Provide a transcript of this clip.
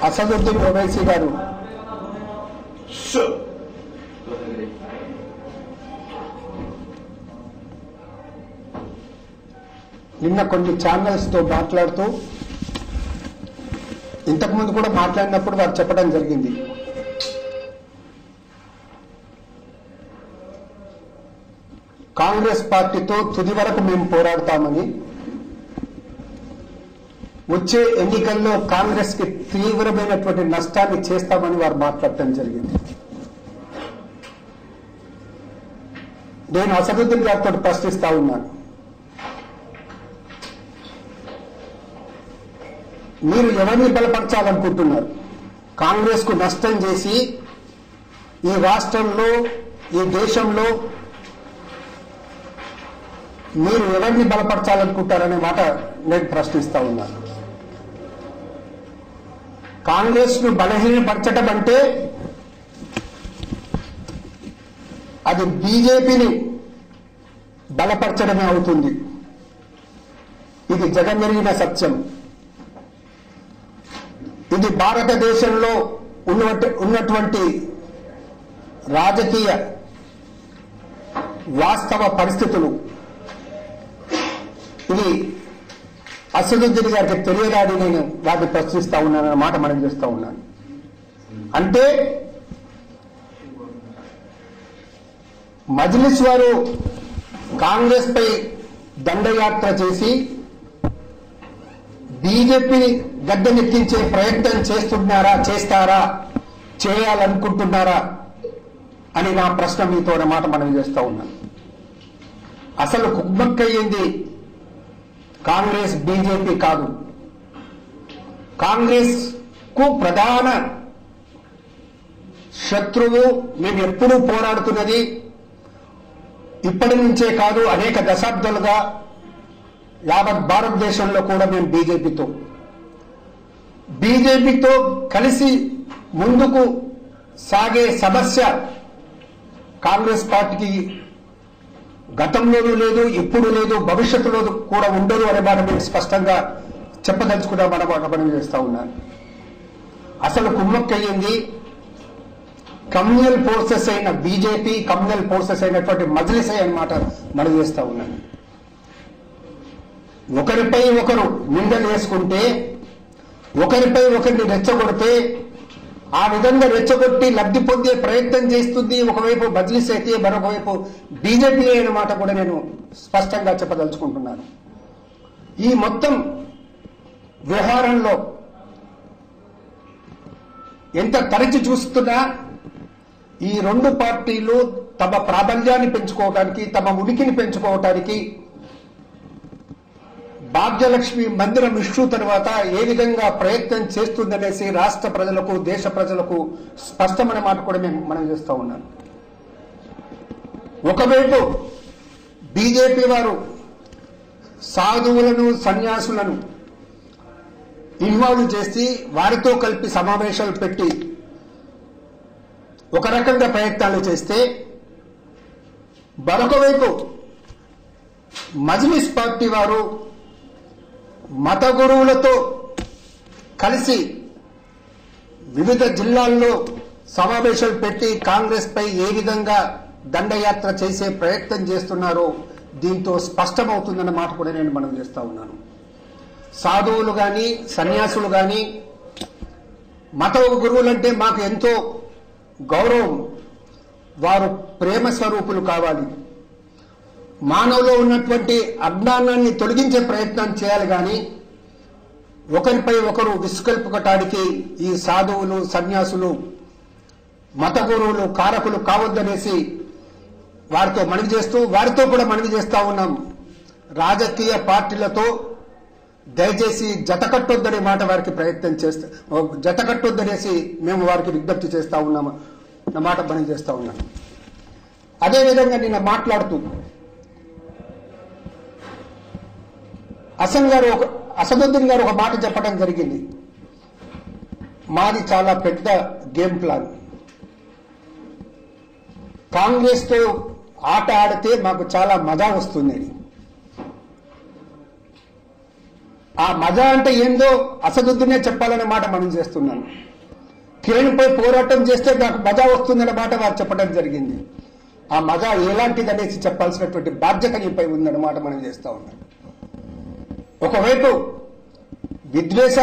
అసదుద్దీన్ ఓవైసీ గారు నిన్న కొన్ని ఛానల్స్ తో మాట్లాడుతూ ఇంతకుముందు కూడా మాట్లాడినప్పుడు వారు చెప్పడం జరిగింది, కాంగ్రెస్ పార్టీతో తుది వరకు మేము పోరాడతామని, వచ్చే ఎన్నికల్లో కాంగ్రెస్ కి తీవ్రమైనటువంటి నష్టాన్ని చేస్తామని వారు మాట్లాడటం జరిగింది. నేను అసదుద్దీన్ గారితో ప్రశ్నిస్తా ఉన్నాను, మీరు ఎవరిని బలపరచాలనుకుంటున్నారు? కాంగ్రెస్ కు నష్టం చేసి ఈ రాష్ట్రంలో ఈ దేశంలో మీరు ఎవరిని బలపరచాలనుకుంటారనే మాట నేను ప్రశ్నిస్తా ఉన్నాను. కాంగ్రెస్ ను బలహీనపరచడం అంటే అది బీజేపీని బలపరచడమే అవుతుంది. ఇది జగమెరిగిన సత్యం. ఇది భారతదేశంలో ఉన్నటువంటి రాజకీయ వాస్తవ పరిస్థితులు. ఇది అసదుద్దీన్ గారికి తెలియదాని నేను వాటిని ప్రశ్నిస్తా ఉన్నానన్న మాట మనం చేస్తా ఉన్నాను. అంటే మజ్లిస్ వారు కాంగ్రెస్ పై దండయాత్ర చేసి బీజేపీ గద్దెనెక్కించే ప్రయత్నం చేస్తారా, చేయాలనుకుంటున్నారా అని నా ప్రశ్న మీతో మాట మనం చేస్తా ఉన్నాను. అసలు కుమ్మక్కయ్యింది కాంగ్రెస్ బీజేపీ కాదు. కాంగ్రెస్ కు ప్రధాన శత్రువు మేము ఎప్పుడూ పోరాడుతున్నది ఇప్పటి నుంచే కాదు, అనేక దశాబ్దాలుగా యావత్ భారతదేశంలో కూడా మేము బీజేపీతో కలిసి ముందుకు సాగే సమస్య కాంగ్రెస్ పార్టీకి గతంలోనూ లేదు, ఇప్పుడు లేదు, భవిష్యత్తులో కూడా ఉండదు అనే మాట నేను స్పష్టంగా చెప్పదలుచుకున్నా మనం చేస్తా ఉన్నాను. అసలు కుమ్మక్కయ్యింది కమ్యూనల్ ఫోర్సెస్ అయిన బీజేపీ, కమ్యూనల్ ఫోర్సెస్ అయినటువంటి మజ్లిస్ అన్నమాట మనం చేస్తా ఉన్నాను. ఒకరిపై ఒకరు నిందలు వేసుకుంటే, ఒకరిపై ఒకరిని రెచ్చగొడితే, ఆ విధంగా రెచ్చగొట్టి లబ్ధి పొందే ప్రయత్నం చేస్తుంది ఒకవైపు మజ్లిస్ అయితే, మరొకవైపు బీజేపీ అనే మాట కూడా నేను స్పష్టంగా చెప్పదలుచుకుంటున్నాను. ఈ మొత్తం వ్యవహారంలో ఎంత తరచి చూస్తున్నా ఈ రెండు పార్టీలు తమ ప్రాబల్యాన్ని పెంచుకోవడానికి, తమ ఉనికిని పెంచుకోవడానికి భాగ్యలక్ష్మి మందిరం ఇష్యూ తర్వాత ఏ విధంగా ప్రయత్నం చేస్తుందనేసి రాష్ట్ర ప్రజలకు, దేశ ప్రజలకు స్పష్టమైన మాట కూడా మనం చేస్తూ ఉన్నాను. ఒకవైపు బీజేపీ వారు సాధువులను, సన్యాసులను ఇన్వాల్వ్ చేసి వారితో కలిపి సమావేశాలు పెట్టి ఒక రకంగా ప్రయత్నాలు చేస్తే, మరొక వైపు మజ్లిస్ పార్టీ వారు మత గురువులతో కలిసి వివిధ జిల్లాల్లో సమావేశాలు పెట్టి కాంగ్రెస్ పై ఏ విధంగా దండయాత్ర చేసే ప్రయత్నం చేస్తున్నారో దీంతో స్పష్టమవుతుందన్న మాట కూడా నేను మనం చేస్తా ఉన్నాను. సాధువులు కానీ, సన్యాసులు కానీ, మత గురువులంటే మాకు ఎంతో గౌరవం, వారు ప్రేమ స్వరూపులు కావాలి, మానవులో ఉన్నటువంటి అజ్ఞానాన్ని తొలగించే ప్రయత్నం చేయాలి. కానీ ఒకరిపై ఒకరు విసుకల్పుకోవటానికి ఈ సాధువులు, సన్యాసులు, మత గురువులు కారకులు కావద్దనేసి వారితో మనవి చేస్తూ, వారితో కూడా మనవి చేస్తా ఉన్నాం, రాజకీయ పార్టీలతో దయచేసి జతకట్టొద్దనే మాట వారికి ప్రయత్నం చేస్తా, జతకట్టొద్దనేసి మేము వారికి విజ్ఞప్తి చేస్తా ఉన్నాము నా మాట మనవి చేస్తా ఉన్నాం. అదేవిధంగా నిన్న మాట్లాడుతూ అసదుద్దీన్ గారు ఒక మాట చెప్పడం జరిగింది, మాది చాలా పెద్ద గేమ్ ప్లాన్, కాంగ్రెస్ తో ఆట ఆడితే మాకు చాలా మజా వస్తుందని. ఆ మజా అంటే ఏందో అసదుద్దునే చెప్పాలనే మాట మనం చేస్తున్నాం. కిరణ్ పై పోరాటం చేస్తే నాకు మజా వస్తుందనే మాట వారు చెప్పడం జరిగింది. ఆ మజా ఎలాంటిది అనేసి చెప్పాల్సినటువంటి బాధ్యత నీపై ఉందన్నమాట మనం చేస్తా ఉన్నాం. ఒకవైపు విద్వేష